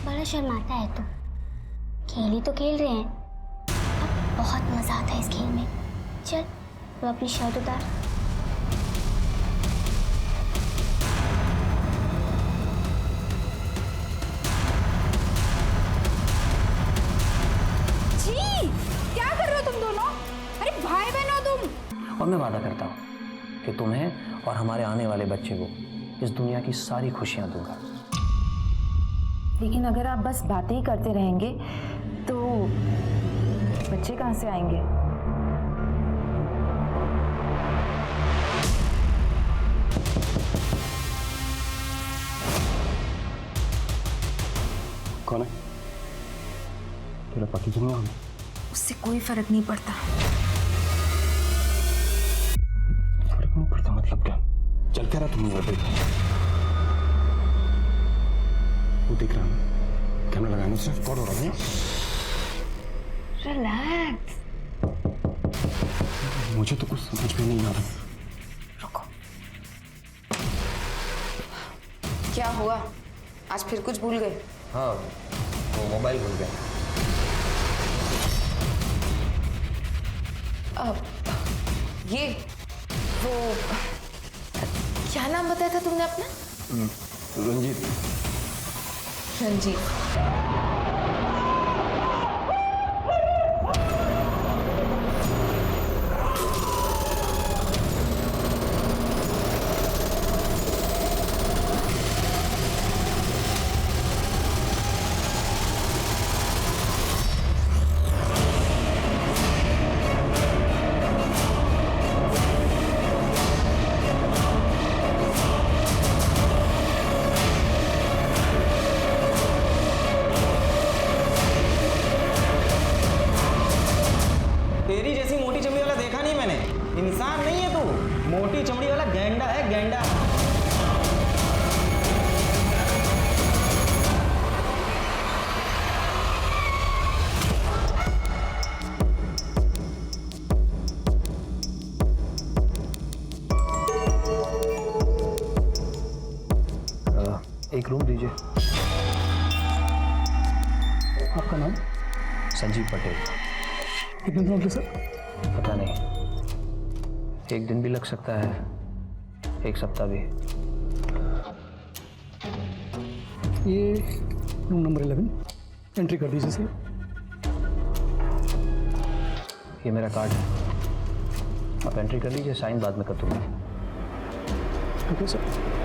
बड़ा शर्माता है तू। खेल ही तो खेल रहे हैं, अब बहुत मजा आता है इस खेल में। चल तो अपनी शर्ट उतार। जी क्या कर रहे हो तुम दोनों? अरे भाई बहन हो तुम। और मैं वादा करता हूँ कि तुम्हें और हमारे आने वाले बच्चे को इस दुनिया की सारी खुशियां दूंगा। लेकिन अगर आप बस बातें ही करते रहेंगे तो बच्चे कहाँ से आएंगे? कौन है? तेरा पति तो नहीं होगा? उससे कोई फर्क नहीं पड़ता। फर्क नहीं पड़ता मतलब क्या? चल क्या रहा तुम पे? वो देख रहा हूँ कैमरा लगाने से रिकॉर्ड हो रहा है। रिलैक्स। मुझे तो कुछ समझ में नहीं आ रहा। रुको। क्या हुआ? आज फिर कुछ भूल गए? हाँ, वो मोबाइल भूल गया। ये वो क्या नाम बताया था तुमने अपना? रंजीत। रंजीत। तेरी जैसी मोटी चमड़ी वाला देखा नहीं मैंने। इंसान नहीं है तू, मोटी चमड़ी वाला गैंडा है, गैंडा। एक रूम दीजिए। आपका नाम? संजीव पटेल। कितने दिन होंगे सर? पता नहीं, एक दिन भी लग सकता है, एक सप्ताह भी। ये रूम नंबर 11 एंट्री कर दीजिए सर। ये मेरा कार्ड है, आप एंट्री कर लीजिए, साइन बाद में कर दूंगा। Okay sir.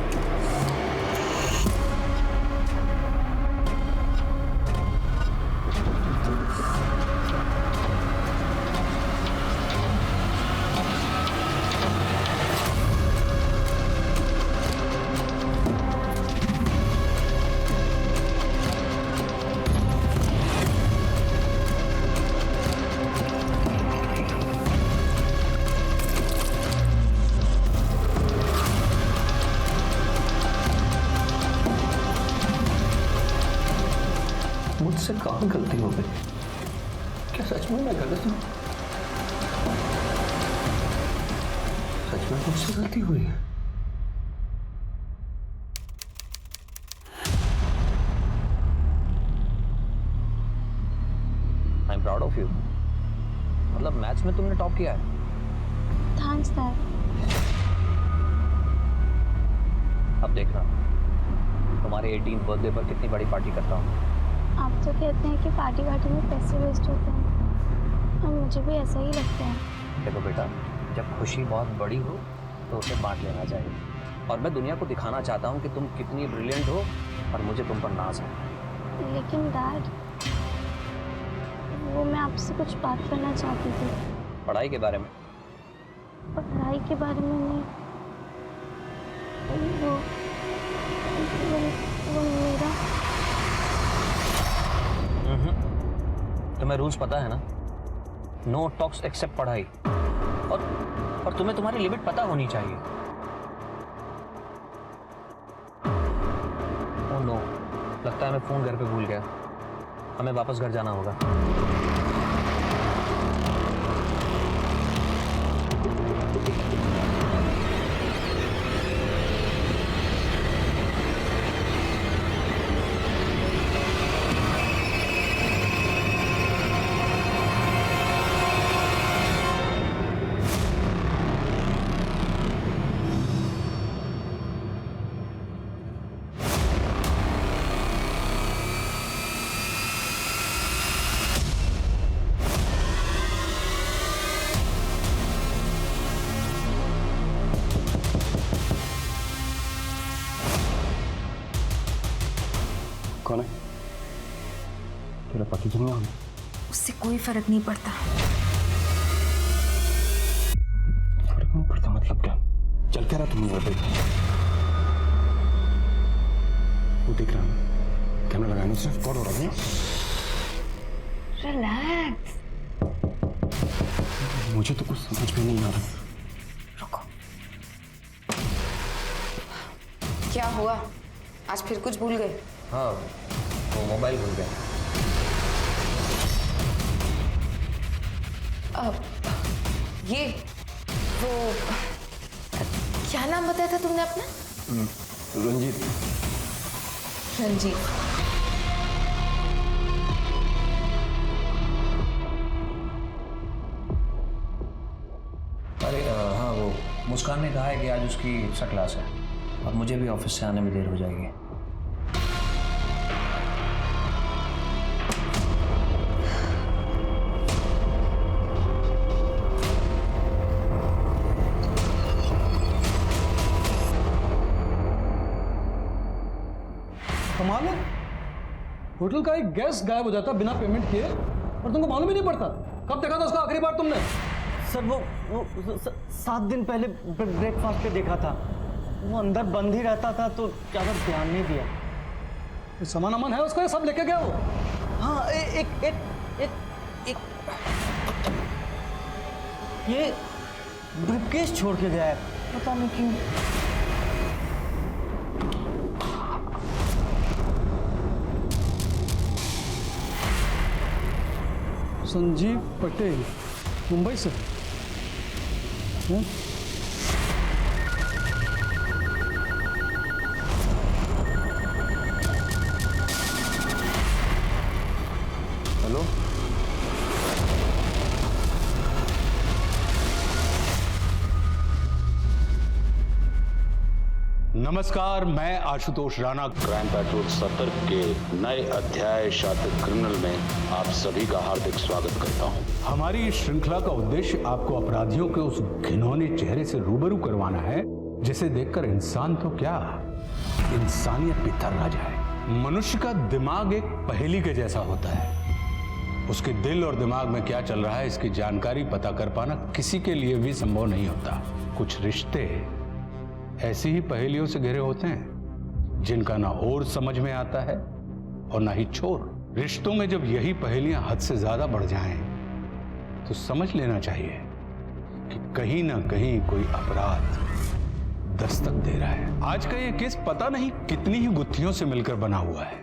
मुझसे कहाँ गलती हो गई? क्या सच में मैं गलत हूँ? सच में मुझसे गलती हुई है? I am proud of you. मतलब मैथ्स में तुमने टॉप किया है। Thanks sir. अब देखना, तुम्हारे 18th बर्थडे पर कितनी बड़ी पार्टी करता हूँ। आप तो कहते हैं कि पार्टी वार्टी में पैसे वेस्ट होते हैं, और मुझे भी ऐसा ही लगता है। देखो बेटा, जब खुशी बहुत बड़ी हो तो उसे बांट लेना चाहिए। और मैं दुनिया को दिखाना चाहता हूँ कि तुम कितनी ब्रिलियंट हो और मुझे तुम पर नाज है। लेकिन डैड, वो मैं आपसे कुछ बात करना चाहती थी। पढ़ाई के बारे में? पढ़ाई के बारे में नहीं, वो मेरा। तुम्हें रूल्स पता है ना? नो टॉक्स एक्सेप्ट पढ़ाई। और तुम्हें तुम्हारी लिमिट पता होनी चाहिए। ओह नो, लगता है मैं फोन घर पे भूल गया। हमें वापस घर जाना होगा। कौन है? तेरा पति तो नहीं? उससे कोई फर्क नहीं पड़ता। फर्क नहीं पड़ता मतलब क्या? चल क्या रहा तुम यहाँ पे? वो देख रहा है कैमरा लगाने से रिकॉर्ड हो रहा है। रिलैक्स। मुझे तो कुछ समझ में नहीं आ रहा। रुको। क्या हुआ? आज फिर कुछ भूल गए? हाँ, वो मोबाइल भूल गया। ये वो क्या नाम बताया था तुमने अपना? रंजीत। रंजीत। अरे हाँ, वो मुस्कान ने कहा है कि आज उसकी एक्स्ट्रा क्लास है और मुझे भी ऑफिस से आने में देर हो जाएगी। कमाल है, होटल का एक गेस्ट गायब हो जाता बिना पेमेंट किए और तुमको मालूम ही नहीं पड़ता। कब देखा था उसको आखिरी बार तुमने? सर वो 7 दिन पहले ब्रेकफास्ट पे देखा था। वो अंदर बंद ही रहता था तो ज़्यादा ध्यान नहीं दिया। कोई सामान अमान है उसका, सब लेके गया वो? हाँ, एक ये ब्रीफकेस छोड़ के गया है, पता नहीं क्यों। संजीव पटेल, मुंबई से। हेलो, नमस्कार, मैं आशुतोष राणा। क्राइम पेट्रोल सतर्क के नए अध्याय शातिर क्रिमिनल में आप सभी का हार्दिक स्वागत करता हूं। हमारी इस श्रृंखला का उद्देश्य आपको अपराधियों के उस घिनौने चेहरे से रूबरू करवाना है जिसे देखकर इंसान तो क्या, इंसानियत भी थर्रा जाए। मनुष्य का दिमाग एक पहेली के जैसा होता है। उसके दिल और दिमाग में क्या चल रहा है इसकी जानकारी पता कर पाना किसी के लिए भी संभव नहीं होता। कुछ रिश्ते ऐसी ही पहेलियों से घिरे होते हैं जिनका ना ओर समझ में आता है और ना ही छोर। रिश्तों में जब यही पहेलियां हद से ज्यादा बढ़ जाएं, तो समझ लेना चाहिए कि कहीं ना कहीं कोई अपराध दस्तक दे रहा है। आज का ये केस पता नहीं कितनी ही गुत्थियों से मिलकर बना हुआ है।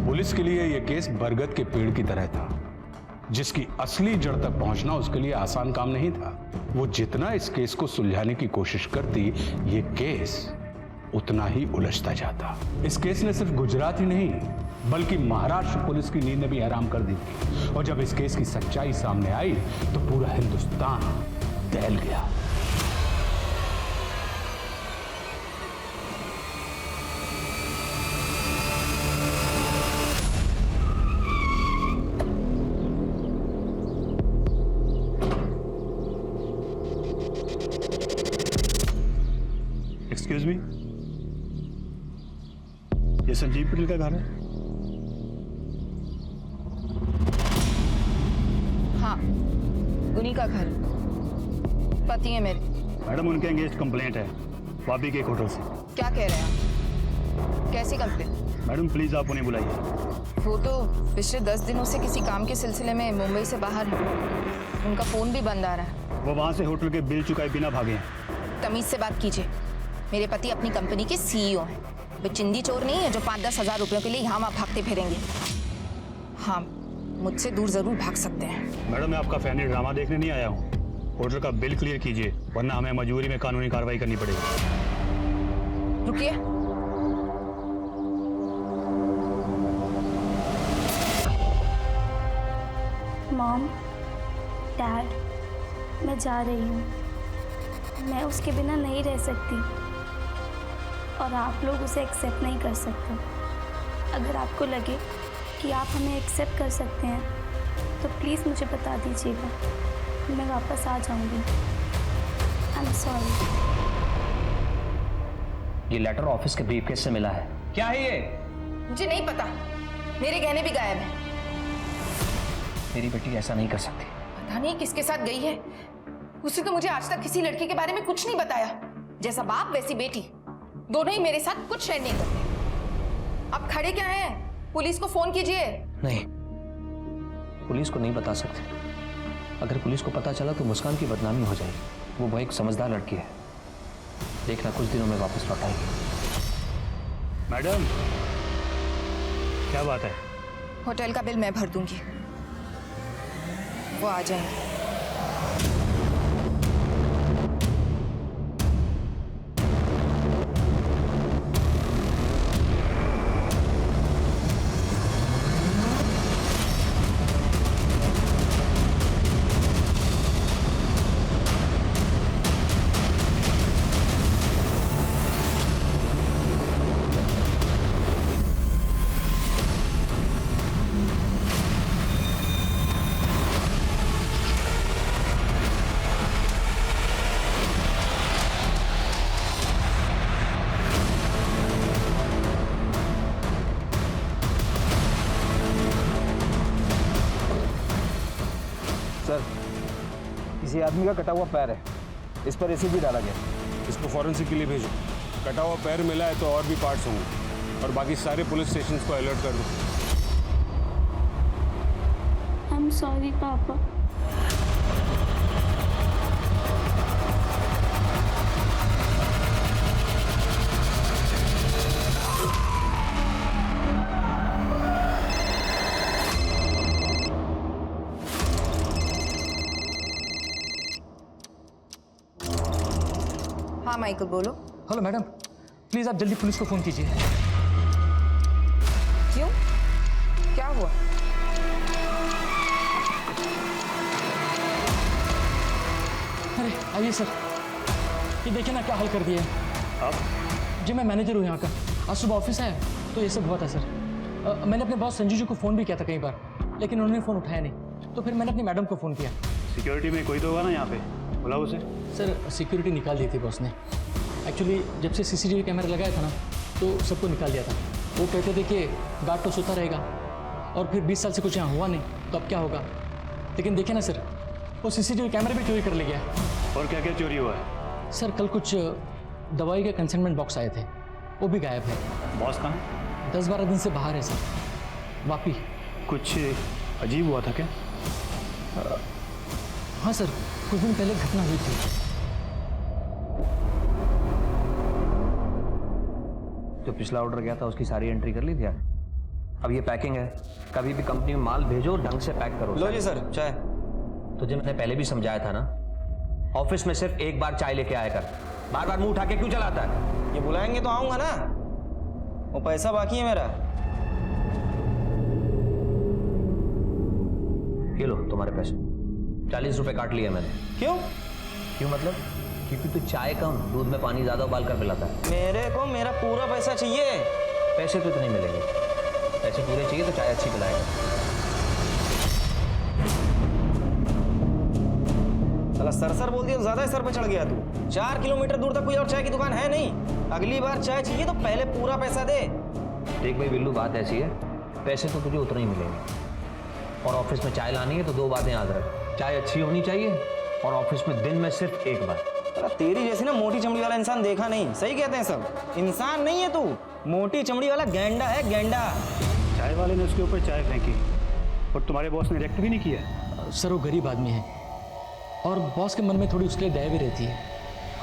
पुलिस के लिए यह केस बरगद के पेड़ की तरह था, जिसकी असली जड़ तक पहुंचना उसके लिए आसान काम नहीं था। वो जितना इस केस को सुलझाने की कोशिश करती, ये केस उतना ही उलझता जाता। इस केस ने सिर्फ गुजरात ही नहीं बल्कि महाराष्ट्र पुलिस की नींद भी हराम कर दी थी। और जब इस केस की सच्चाई सामने आई तो पूरा हिंदुस्तान दहल गया। एक्सक्यूज मी, ये संजीव पटेल का घर है? हाँ, उन्हीं का घर। पति है मेरे। मैडम, उनके एंगेज कंप्लेंट है वापी के एक होटल से। क्या कह रहे हैं आप? कैसी कंप्लेंट? मैडम प्लीज आप उन्हें बुलाइए। वो तो पिछले 10 दिनों से किसी काम के सिलसिले में मुंबई से बाहर है। उनका फोन भी बंद आ रहा है। वो वहां से होटल के बिल चुकाए बिना भागे हैं। तमीज से बात कीजिए। मेरे पति अपनी कंपनी के सीईओ हैं। वे चिंदी चोर नहीं है जो 5-10 हज़ार रुपयों के लिए यहाँ वहाँ भागते फिरेंगे। हाँ, मुझसे दूर जरूर भाग सकते हैं। मैडम, मैं आपका फैमिली ड्रामा देखने नहीं आया हूँ। होटल का बिल क्लियर कीजिए वरना हमें मजबूरी में कानूनी कार्रवाई करनी पड़ेगी। रुकिए। मॉम, डैड, मैं जा रही हूँ। मैं उसके बिना नहीं रह सकती और आप लोग उसे एक्सेप्ट नहीं कर सकते। अगर आपको लगे कि आप हमें एक्सेप्ट कर सकते हैं तो प्लीज़ मुझे बता दीजिएगा, मैं वापस आ जाऊंगी। I am sorry. ये लेटर ऑफिस के ब्रीफकेस से मिला है। क्या है ये? मुझे नहीं पता, मेरे गहने भी गायब हैं। मेरी बेटी ऐसा नहीं कर सकती। पता नहीं किसके साथ गई है। उसने तो मुझे आज तक किसी लड़के के बारे में कुछ नहीं बताया। जैसा बाप वैसी बेटी, दोनों ही मेरे साथ कुछ शेयर नहीं करते। अब खड़े क्या हैं? पुलिस को फोन कीजिए। नहीं, पुलिस को नहीं बता सकते। अगर पुलिस को पता चला तो मुस्कान की बदनामी हो जाएगी। वो बहुत एक समझदार लड़की है, देखना कुछ दिनों में वापस लौट आएगी। मैडम, क्या बात है? होटल का बिल मैं भर दूंगी, वो आ जाएंगे। सर, किसी आदमी का कटा हुआ पैर है, इस पर एसिड भी डाला गया। इसको फॉरेंसिक के लिए भेजो। कटा हुआ पैर मिला है तो और भी पार्ट्स होंगे, और बाकी सारे पुलिस स्टेशंस को अलर्ट कर दो। आई एम सॉरी पापा। हाँ माइकल, बोलो। हेलो मैडम, प्लीज़ आप जल्दी पुलिस को फ़ोन कीजिए। क्यों, क्या हुआ? अरे आइए सर, ये देखिए ना क्या हाल कर दिया है। आप? जी मैं मैनेजर हूँ यहाँ का। आज सुबह ऑफिस आया तो ये सब हुआ था सर। मैंने अपने बॉस संजू जी को फ़ोन भी किया था कई बार, लेकिन उन्होंने फ़ोन उठाया नहीं। तो फिर मैंने अपनी मैडम को फ़ोन किया। सिक्योरिटी में कोई तो होगा ना यहाँ पे, बुलाओ उसे। सर सिक्योरिटी निकाल दी थी बॉस ने। एक्चुअली जब से सीसीटीवी कैमरा लगाया था ना, तो सबको निकाल दिया था। वो कहते थे कि गार्ड तो सोता रहेगा, और फिर 20 साल से कुछ यहाँ हुआ नहीं तो अब क्या होगा। लेकिन देखिए ना सर, वो सीसीटीवी कैमरा भी चोरी कर ले गया। और क्या क्या चोरी हुआ है? सर कल कुछ दवाई के कंसाइनमेंट बॉक्स आए थे, वो भी गायब है। बॉस कहाँ है? 10-12 दिन से बाहर है सर। वापी। कुछ अजीब हुआ था क्या? हाँ सर, कुछ दिन पहले घटना हुई थी। जो पिछला ऑर्डर गया था उसकी सारी एंट्री कर ली थी। अब ये पैकिंग है, कभी भी कंपनी में माल भेजो ढंग से पैक करो। लो जी सर, चाय। तुझे मैंने पहले भी समझाया था ना, ऑफिस में सिर्फ एक बार चाय लेके आया कर। बार बार मुंह उठा के क्यों चलाता है? ये बुलाएंगे तो आऊंगा ना, वो पैसा बाकी है मेरा। ये लो तुम्हारे पैसे, 40 रुपए काट लिए मैंने। क्यों? क्यों मतलब? क्योंकि तू चाय कम, दूध में पानी ज्यादा उबाल कर पिलाता है। मेरे को मेरा पूरा पैसा चाहिए। पैसे तो इतने मिलेंगे, पैसे पूरे चाहिए तो चाय अच्छी पिलाएगा। साला सर बोल दिया तो ज्यादा ही सर पे चढ़ गया तू। 4 किलोमीटर दूर तक कोई और चाय की दुकान है नहीं। अगली बार चाय चाहिए तो पहले पूरा पैसा दे। देख भाई बिल्लू, बात ऐसी है, पैसे तो तुझे उतने ही मिलेंगे, और ऑफिस में चाय लानी है तो 2 बातें याद रख। चाय अच्छी होनी चाहिए, और ऑफिस में दिन में सिर्फ 1 बार। तेरी जैसी ना मोटी चमड़ी वाला इंसान देखा नहीं। सही कहते हैं सब, इंसान नहीं है तू, मोटी चमड़ी वाला गैंडा है, गैंडा। चाय वाले ने उसके ऊपर चाय फेंकी और तुम्हारे बॉस ने रिएक्ट भी नहीं किया। सर वो गरीब आदमी है, और बॉस के मन में थोड़ी उसके लिए दया भी रहती है,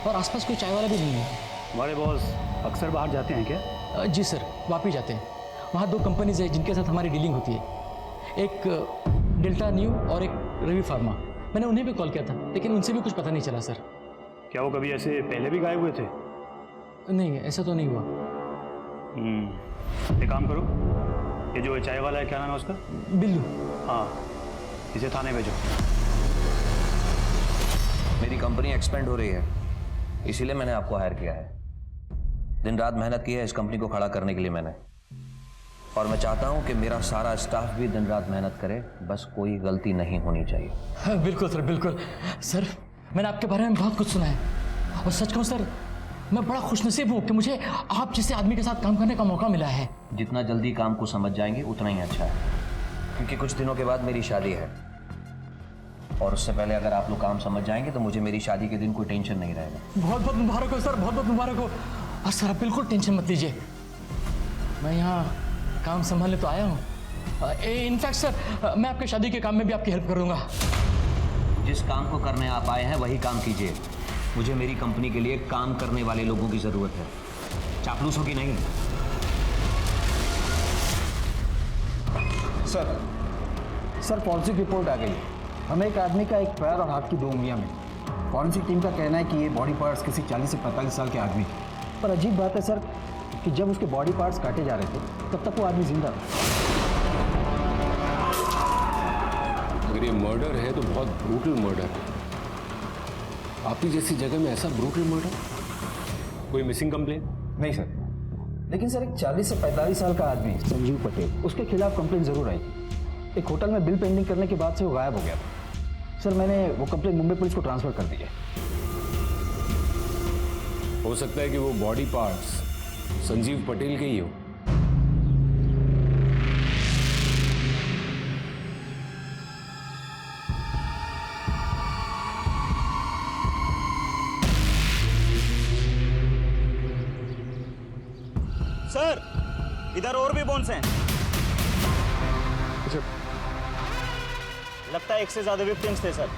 और आसपास कोई चाय वाला भी नहीं है। तुम्हारे बॉस अक्सर बाहर जाते हैं क्या? जी सर, वापी जाते हैं। वहाँ 2 कंपनीज है जिनके साथ हमारी डीलिंग होती है, एक डेल्टा न्यू और एक रवि फार्मा। मैंने उन्हें भी कॉल किया था, लेकिन उनसे भी कुछ पता नहीं चला सर। क्या वो कभी ऐसे पहले भी गायब हुए थे? नहीं, ऐसा तो नहीं हुआ। एक काम करो, ये जो चाय वाला है क्या नाम है उसका? बिल्लू। हाँ, इसे थाने भेजो। मेरी कंपनी एक्सपेंड हो रही है, इसीलिए मैंने आपको हायर किया है। दिन रात मेहनत की है इस कंपनी को खड़ा करने के लिए मैंने, और मैं चाहता हूं कि मेरा सारा स्टाफ भी दिन रात मेहनत करे, बस कोई गलती नहीं होनी चाहिए। हाँ, बिल्कुल सर, बिल्कुल। सर मैंने आपके बारे में बहुत कुछ सुना है, और सच कहूँ सर, मैं बड़ा खुशनसीब हूँ कि मुझे आप जैसे आदमी के साथ काम करने का मौका मिला है। जितना जल्दी काम को समझ जाएंगे उतना ही अच्छा है, क्योंकि कुछ दिनों के बाद मेरी शादी है और उससे पहले अगर आप लोग काम समझ जाएंगे तो मुझे मेरी शादी के दिन कोई टेंशन नहीं रहेगा। बहुत बहुत मुबारक हो सर, बहुत बहुत मुबारक हो। सर आप बिल्कुल टेंशन मत लीजिए, मैं यहाँ काम संभालने तो आया हूँ। इनफैक्ट सर मैं आपके शादी के काम में भी आपकी हेल्प करूँगा। जिस काम को करने आप आए हैं वही काम कीजिए। मुझे मेरी कंपनी के लिए काम करने वाले लोगों की ज़रूरत है, चापलूसों की नहीं। सर फॉरेंसिक रिपोर्ट आ गई। हमें एक आदमी का एक पैर और हाथ की 2 उंगलियां मिली। फॉरेंसिक टीम का कहना है कि ये बॉडी पार्ट्स किसी 40 से 45 साल के आदमी के। पर अजीब बात है सर कि जब उसके बॉडी पार्ट्स काटे जा रहे थे तब तक वो आदमी जिंदा था। अगर ये मर्डर है तो बहुत ब्रूटल मर्डर है। आपकी जैसी जगह में ऐसा ब्रूटल मर्डर? कोई मिसिंग कंप्लेन? नहीं सर, लेकिन सर एक 40 से 45 साल का आदमी संजीव पटेल, उसके खिलाफ कंप्लेन जरूर आई। एक होटल में बिल पेंडिंग करने के बाद से वो गायब हो गया था। सर मैंने वो कंप्लेन मुंबई पुलिस को ट्रांसफर कर दी है। हो सकता है कि वो बॉडी पार्ट्स संजीव पटेल के ही हो। सर इधर और भी बोन्स हैं। लगता है 1 से ज्यादा विक्टिम्स थे सर।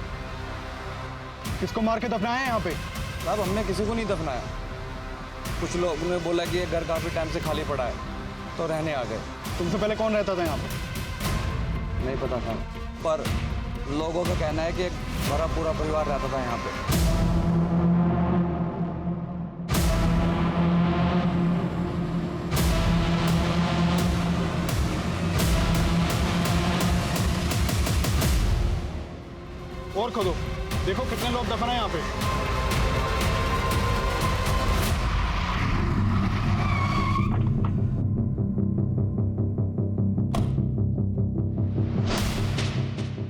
किसको मार के दफनाया है यहाँ पे? साहब हमने किसी को नहीं दफनाया। कुछ लोगों ने बोला कि ये घर काफी टाइम से खाली पड़ा है तो रहने आ गए। तुमसे पहले कौन रहता था यहाँ पे? नहीं पता था, पर लोगों का कहना है कि एक बड़ा पूरा परिवार रहता था यहाँ पे। और खोदो, देखो कितने लोग दफन है यहाँ पे।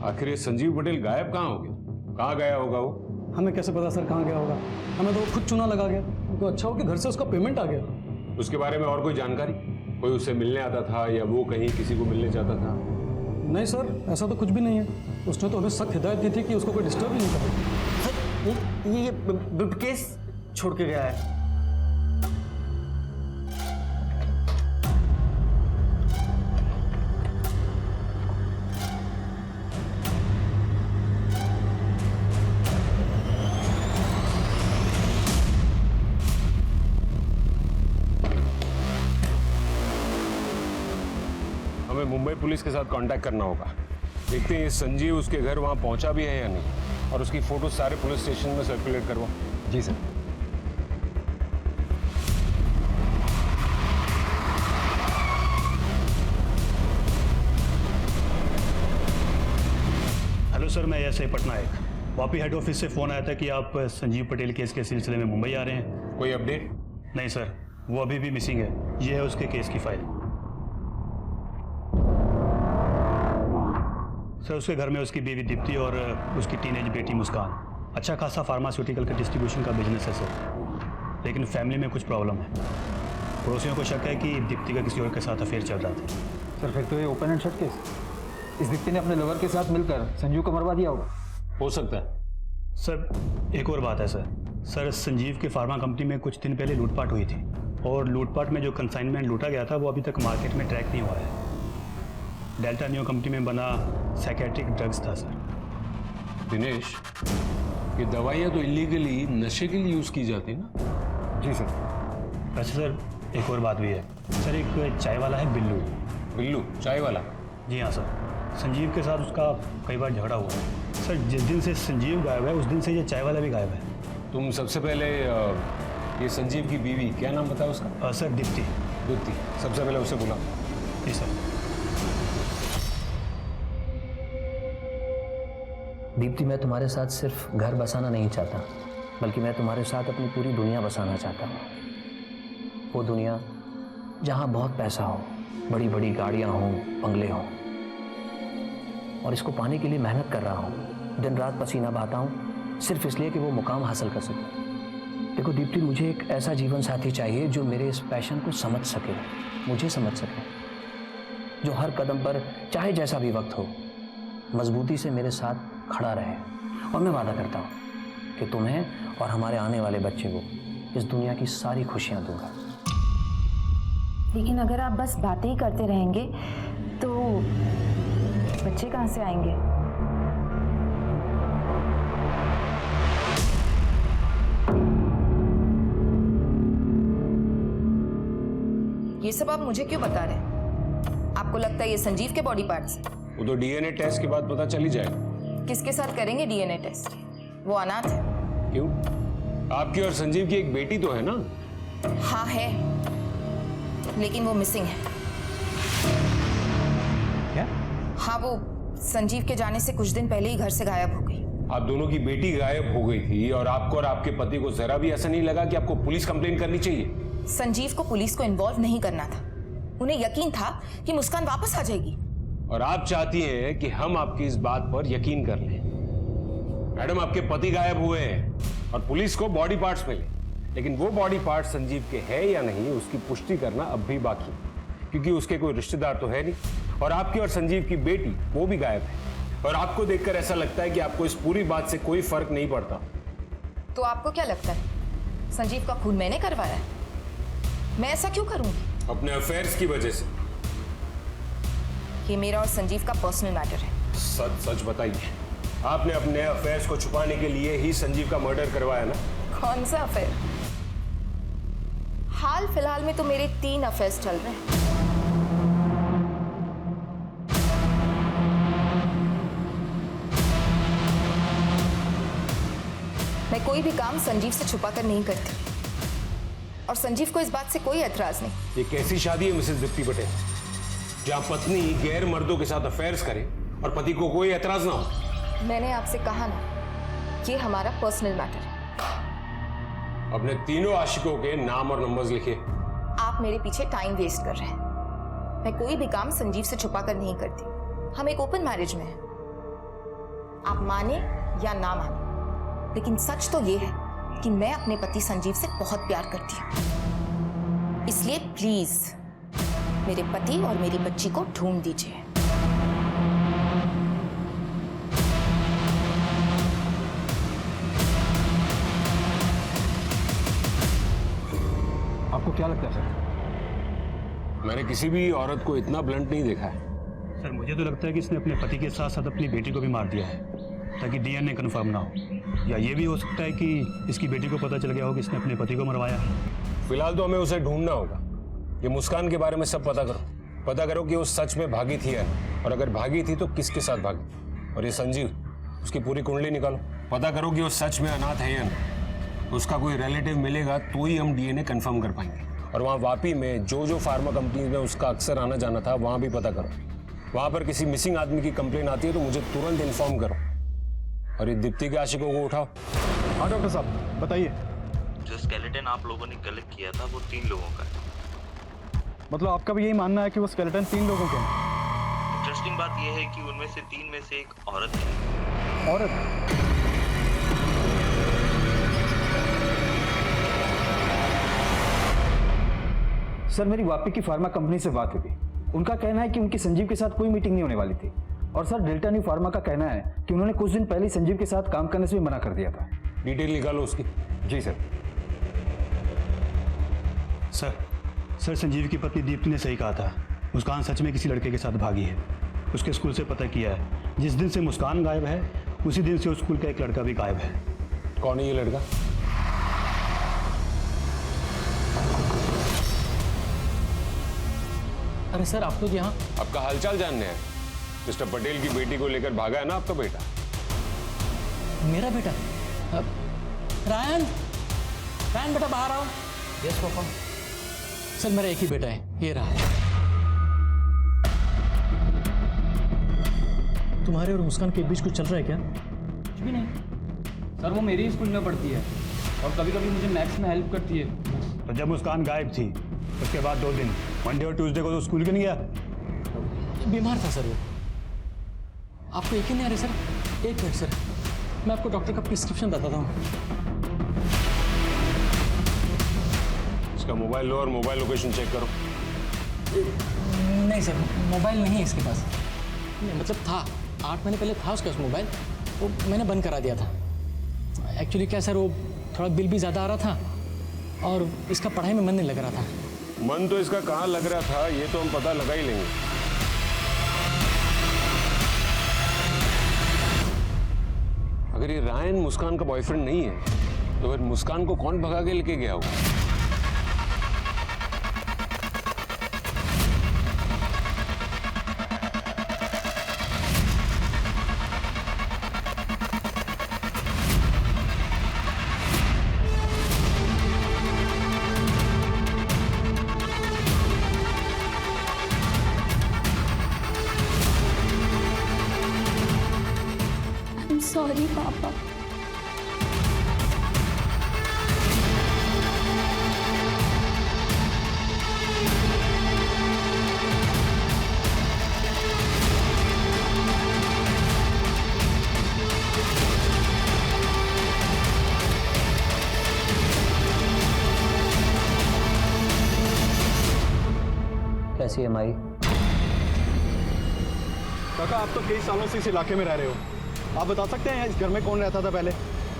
आखिर ये संजीव पटेल गायब कहाँ हो गया? कहाँ गया होगा वो? हमें कैसे पता सर कहाँ गया होगा? हमें तो वो खुद चुना लगा गया। तो अच्छा हो कि घर से उसका पेमेंट आ गया। उसके बारे में और कोई जानकारी? कोई उससे मिलने आता था या वो कहीं किसी को मिलने जाता था? नहीं सर, ऐसा तो कुछ भी नहीं है। उसने तो हमें सख्त हिदायत दी थी कि उसको कोई डिस्टर्ब ही नहीं करे। सर ये केस छोड़ के गया है। हमें मुंबई पुलिस के साथ कांटेक्ट करना होगा। देखते हैं ये संजीव उसके घर वहां पहुंचा भी है या नहीं, और उसकी फोटो सारे पुलिस स्टेशन में सर्कुलेट करवाओ। जी सर। हेलो सर, मैं SI Patnaik. Vapi head office से फ़ोन आया था कि आप संजीव पटेल केस के सिलसिले में मुंबई आ रहे हैं। कोई अपडेट? नहीं सर, वो अभी भी मिसिंग है। ये है उसके केस की फाइल। सर उसके घर में उसकी बीवी दीप्ति और उसकी टीनेज बेटी मुस्कान। अच्छा खासा फार्मास्यूटिकल के डिस्ट्रीब्यूशन का बिजनेस है सर, लेकिन फैमिली में कुछ प्रॉब्लम है। पड़ोसियों को शक है कि दीप्ति का किसी और के साथ अफेयर चल रहा था। सर फिर तो ये ओपन एंड शट केस। इस दीप्ति ने अपने लवर के साथ मिलकर संजीव को मरवा दिया होगा। हो सकता है। सर एक और बात है सर संजीव की फार्मा कंपनी में कुछ दिन पहले लूटपाट हुई थी, और लूटपाट में जो कंसाइनमेंट लूटा गया था वो अभी तक मार्केट में ट्रैक नहीं हुआ है। डेल्टा न्यू कंपनी में बना साइकेट्रिक ड्रग्स था सर। दिनेश, ये दवाइयाँ तो इलीगली नशे के लिए यूज़ की जाती है ना? जी सर। वैसे सर एक और बात भी है सर, एक चाय वाला है बिल्लू। बिल्लू चाय वाला? जी हाँ सर, संजीव के साथ उसका कई बार झगड़ा हुआ है सर। जिस दिन से संजीव गायब है उस दिन से ये चाय वाला भी गायब है। तुम सबसे पहले ये संजीव की बीवी, क्या नाम बताया उसका? सर दीप्ति। दीप्ति, सबसे पहले उसे बुला। जी सर। दीप्ति, मैं तुम्हारे साथ सिर्फ घर बसाना नहीं चाहता, बल्कि मैं तुम्हारे साथ अपनी पूरी दुनिया बसाना चाहता हूँ। वो दुनिया जहाँ बहुत पैसा हो, बड़ी बड़ी गाड़ियाँ हों, बंगले हों, और इसको पाने के लिए मेहनत कर रहा हूँ, दिन रात पसीना बहाता हूँ, सिर्फ इसलिए कि वो मुकाम हासिल कर सके। देखो दीप्ति, मुझे एक ऐसा जीवन साथी चाहिए जो मेरे इस पैशन को समझ सके, मुझे समझ सके। जो हर कदम पर चाहे जैसा भी वक्त हो मजबूती से मेरे साथ खड़ा रहे। और मैं वादा करता हूँ कि तुम्हें और हमारे आने वाले बच्चे को इस दुनिया की सारी खुशियाँ दूंगा। लेकिन अगर आप बस बातें ही करते रहेंगे तो बच्चे कहाँ से आएंगे? ये सब आप मुझे क्यों बता रहे हैं? आपको लगता है ये संजीव के बॉडी पार्ट्स? वो तो डीएनए टेस्ट के बाद पता चल ही जाएगा। किसके साथ करेंगे डीएनए टेस्ट? वो अनाथ है। क्यों? आपकी और संजीव की एक बेटी तो है ना? हाँ है, लेकिन वो मिसिंग है। क्या? हाँ, वो संजीव के जाने से कुछ दिन पहले ही घर से गायब हो गई। आप दोनों की बेटी गायब हो गई थी और आपको और आपके पति को जरा भी ऐसा नहीं लगा कि आपको पुलिस कंप्लेन करनी चाहिए? संजीव को पुलिस को इन्वॉल्व नहीं करना था। उन्हें यकीन था कि मुस्कान वापस आ जाएगी। और आप चाहती हैं कि हम आपकी इस बात पर यकीन कर लें। मैडम, आपके पति गायब हुए हैं और पुलिस को बॉडी पार्ट्स मिले, लेकिन वो बॉडी पार्ट संजीव के हैं या नहीं उसकी पुष्टि करना अब भी बाकी है, क्योंकि उसके कोई रिश्तेदार तो है नहीं और आपकी और संजीव की बेटी वो भी गायब है। और आपको देखकर ऐसा लगता है कि आपको इस पूरी बात से कोई फर्क नहीं पड़ता। तो आपको क्या लगता है संजीव का खून मैंने करवाया है? मैं ऐसा क्यों करूंगी? अपने अफेयर्स की वजह से। ये मेरा और संजीव का पर्सनल मैटर है। सच सच बताइए, आपने अपने अफेयर्स को छुपाने के लिए ही संजीव का मर्डर करवाया ना? कौन सा अफेयर? हाल फिलहाल में तो मेरे 3 अफेयर्स चल रहे हैं। मैं कोई भी काम संजीव से छुपा कर नहीं करती और संजीव को इस बात से कोई एतराज नहीं। ये कैसी शादी है मिसेस दीप्ति पटेल, जहां पत्नी गैर मर्दों के साथ अफेयर्स करे और पति को कोई एतराज ना हो? मैंने आपसे कहा ना, ये हमारा पर्सनल मैटर है। अपने तीनों आशिकों के नाम और नंबर्स लिखिए। आप मेरे पीछे टाइम वेस्ट कर रहे हैं। मैं कोई भी काम संजीव से छुपा कर नहीं करती। हम एक ओपन मैरिज में हैं। आप माने या ना माने, लेकिन सच तो ये है कि मैं अपने पति संजीव से बहुत प्यार करती हूँ। इसलिए प्लीज मेरे पति और मेरी बच्ची को ढूंढ दीजिए। आपको क्या लगता है सर? मैंने किसी भी औरत को इतना ब्लंट नहीं देखा है। सर, मुझे तो लगता है कि इसने अपने पति के साथ साथ अपनी बेटी को भी मार दिया है ताकि डीएनए कंफर्म ना हो। या ये भी हो सकता है कि इसकी बेटी को पता चल गया हो कि इसने अपने पति को मरवाया है। फिलहाल तो हमें उसे ढूंढना होगा। ये मुस्कान के बारे में सब पता करो कि वो सच में भागी थी या और अगर भागी थी तो किसके साथ भागी। और ये संजीव, उसकी पूरी कुंडली निकालो, पता करो कि वो सच में अनाथ है या नहीं। उसका कोई रिलेटिव मिलेगा तो ही हम डीएनए कंफर्म कर पाएंगे। और वहाँ वापी में जो फार्मा कंपनीज में उसका अक्सर आना जाना था वहाँ भी पता करो। वहाँ पर किसी मिसिंग आदमी की कंप्लेन आती है तो मुझे तुरंत इन्फॉर्म करो। और ये दीप्ति के आशिकों को उठाओ। हाँ डॉक्टर साहब बताइए। जो स्केलेटन आप लोगों ने कलेक्ट किया था वो 3 लोगों का है। मतलब आपका भी यही मानना है कि वो स्केलेटन 3 लोगों के हैं? इंटरेस्टिंग बात यह है कि उनमें से 3 में से एक औरत है। औरत? सर, मेरी वापी की फार्मा कंपनी से बात हुई थी। उनका कहना है कि उनकी संजीव के साथ कोई मीटिंग नहीं होने वाली थी। और सर, डेल्टा न्यू फार्मा का कहना है कि उन्होंने कुछ दिन पहले संजीव के साथ काम करने से भी मना कर दिया था। डिटेल निकालो उसकी। जी सर। सर, संजीव की पत्नी दीप्ति ने सही कहा था। मुस्कान सच में किसी लड़के के साथ भागी है। उसके स्कूल से पता किया है। जिस दिन से मुस्कान गायब है उसी दिन से उस स्कूल का एक लड़का भी गायब है। कौन है ये लड़का? अरे सर, आप लोग यहाँ? आपका हालचाल जानने हैं। मिस्टर पटेल की बेटी को लेकर भागा है ना आपका बेटा? मेरा बेटा? रायन बेटा बाहर आओ। Yes papa. सर, मेरा एक ही बेटा है, ये रहा। तुम्हारे और मुस्कान के बीच कुछ चल रहा है क्या? कुछ भी नहीं सर, वो मेरी स्कूल में पढ़ती है और कभी कभी मुझे मैथ्स में हेल्प करती है। तो जब मुस्कान गायब थी उसके बाद 2 दिन मंडे और ट्यूसडे को तो स्कूल क्यों नहीं गया? बीमार था सर वो। आपको यकीन नहीं आ रहा सर? एक मिनट सर, मैं आपको डॉक्टर का प्रिस्क्रिप्शन बताता हूँ। इसका मोबाइल लो और मोबाइल लोकेशन चेक करो। नहीं सर, मोबाइल नहीं है इसके पास। नहीं, मतलब था, 8 महीने पहले था उसके पास मोबाइल, वो मैंने बंद करा दिया था। एक्चुअली क्या सर, वो थोड़ा बिल भी ज़्यादा आ रहा था और इसका पढ़ाई में मन नहीं लग रहा था। मन तो इसका कहाँ लग रहा था ये तो हम पता लगा ही लेंगे। अगर ये रायन मुस्कान का बॉयफ्रेंड नहीं है तो फिर मुस्कान को कौन भगा के लेके गया होगा? I'm sorry, पापा। कैसी है माई? काका, आप तो कई सालों से इस इलाके में रह रहे हो, आप बता सकते हैं इस घर में कौन रहता था पहले?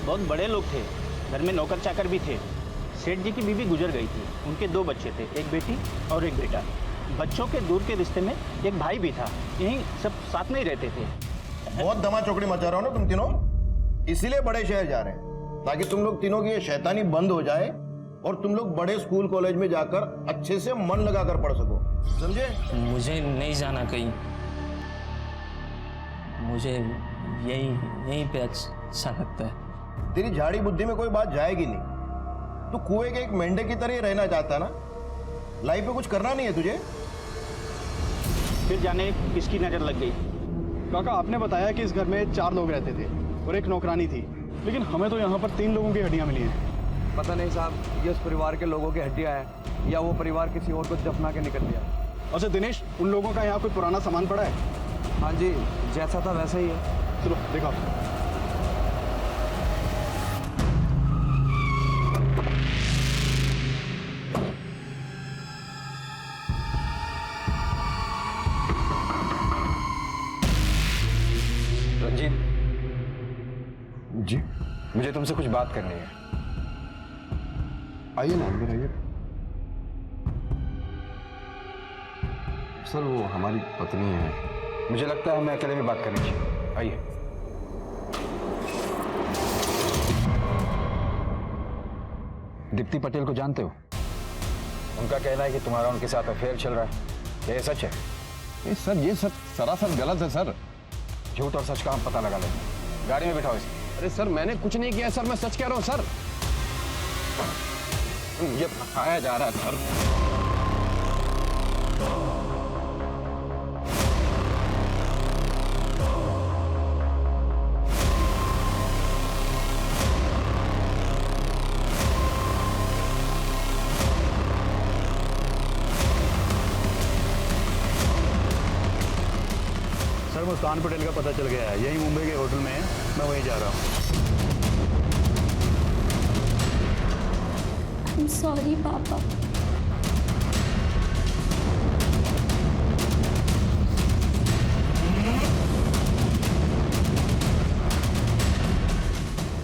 बहुत बड़े लोग थे, घर में नौकर चाकर भी थे। सेठ जी की बीवी गुजर गई थी, उनके 2 बच्चे थे, एक बेटी और एक बेटा। बच्चों के दूर के रिश्ते में एक भाई भी था, यहीं सब साथ में ही रहते थे। बहुत धमा चौकड़ी मचा रहे हो ना तुम तीनों, इसीलिए बड़े शहर जा रहे हैं ताकि तुम लोग तीनों की ये शैतानी बंद हो जाए और तुम लोग बड़े स्कूल कॉलेज में जाकर अच्छे से मन लगाकर पढ़ सको, समझे? मुझे नहीं जाना कहीं, मुझे यहीं पे अच्छा लगता है। तेरी झाड़ी बुद्धि में कोई बात जाएगी नहीं। तू कुएं के एक मेंढे की तरह ही रहना चाहता ना, लाइफ में कुछ करना नहीं है तुझे। फिर जाने किसकी नजर लग गई। काका, आपने बताया कि इस घर में 4 लोग रहते थे और एक नौकरानी थी, लेकिन हमें तो यहाँ पर 3 लोगों की हड्डियाँ मिली हैं। पता नहीं साहब, ये उस परिवार के लोगों की हड्डियाँ हैं या वो परिवार किसी और को दफना के निकल गया। अच्छा दिनेश, उन लोगों का यहाँ कोई पुराना सामान पड़ा है? हाँ जी, जैसा था वैसा ही है। चलो देखो। रंजीत जी, मुझे तुमसे कुछ बात करनी है। आइए ना अंदर आइए। सर, वो हमारी पत्नी है। मुझे लगता है हमें अकेले में बात करनी चाहिए, आइए। दीप्ति पटेल को जानते हो? उनका कहना है कि तुम्हारा उनके साथ अफेयर चल रहा है, क्या ये सच है? सर, ये सब सरासर गलत है सर। झूठ और सच का हम पता लगा लेंगे। गाड़ी में बिठाओ इसे। अरे सर, मैंने कुछ नहीं किया सर, मैं सच कह रहा हूँ सर। ये फंसाया जा रहा है सर। सर, मुस्कान पटेल का पता चल गया है, यही मुंबई के होटल में है, मैं वहीं जा रहा हूँ। I'm sorry, पापा।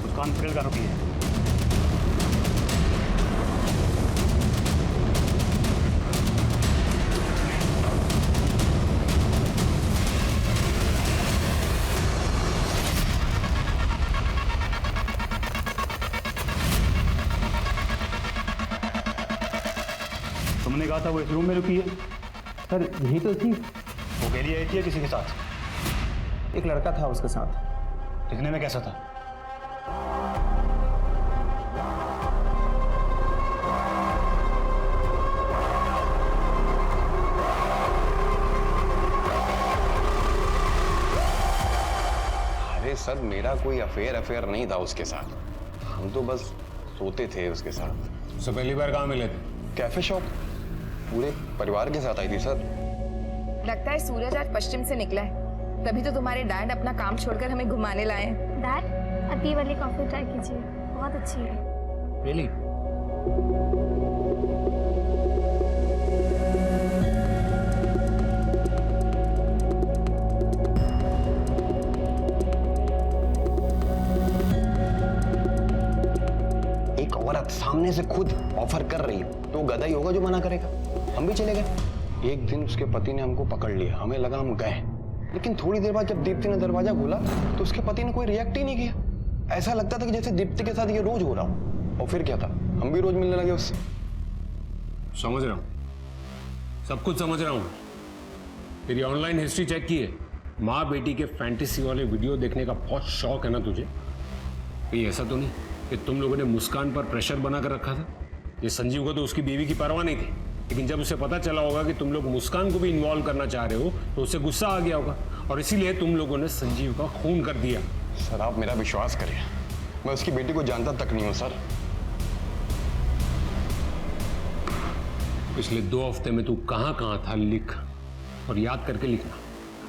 मुस्कान पटेल का रुकी है। तुमने कहा था वो इस रूम में रुकी है। सर, यही तो थी। वो अकेली आई थी या किसी के साथ? एक लड़का था उसके साथ। दिखने में कैसा था? अरे सर, मेरा कोई अफेयर नहीं था उसके साथ, हम तो बस सोते थे उसके साथ। उससे पहली बार कहाँ मिले थे? कैफे शॉप, पूरे परिवार के साथ आई थी सर। लगता है सूरज आज पश्चिम से निकला है, तभी तो तुम्हारे डैड अपना काम छोड़कर हमें घुमाने लाए हैं। डैड, अभी वाली कॉफी ट्राई कीजिए, बहुत अच्छी है। रियली? सामने से खुद ऑफर कर रही है तो गधा ही होगा जो मना करेगा। हम भी चले गए। एक दिन उसके पति ने हमको पकड़ लिया, हमें लगा हम गए, लेकिन थोड़ी देर बाद जब दीप्ति ने दरवाजा खोला तो उसके पति ने कोई रिएक्ट ही नहीं किया। ऐसा लगता था कि जैसे दीप्ति के साथ ये रोज हो रहा हो। और फिर क्या था, हम भी रोज मिलने लगे उससे। समझ रहा हूँ, सब कुछ समझ रहा हूँ। तेरी ऑनलाइन हिस्ट्री चेक की है। माँ बेटी के फैंटेसी वाले वीडियो देखने का बहुत शौक है ना तुझे? कहीं ऐसा तो नहीं कि तुम लोगों ने मुस्कान पर प्रेशर बना कर रखा था? ये संजीव को तो उसकी बीवी की परवाह नहीं थी, लेकिन जब उसे पता चला होगा कि तुम लोग मुस्कान को भी इन्वॉल्व करना चाह रहे हो तो उसे गुस्सा आ गया होगा, और इसीलिए तुम लोगों ने संजीव का खून कर दिया। सर आप मेरा विश्वास करिए, मैं उसकी बेटी को जानता तक नहीं हूँ सर। पिछले 2 हफ्ते में तू कहाँ कहाँ था लिख, और याद करके लिखना।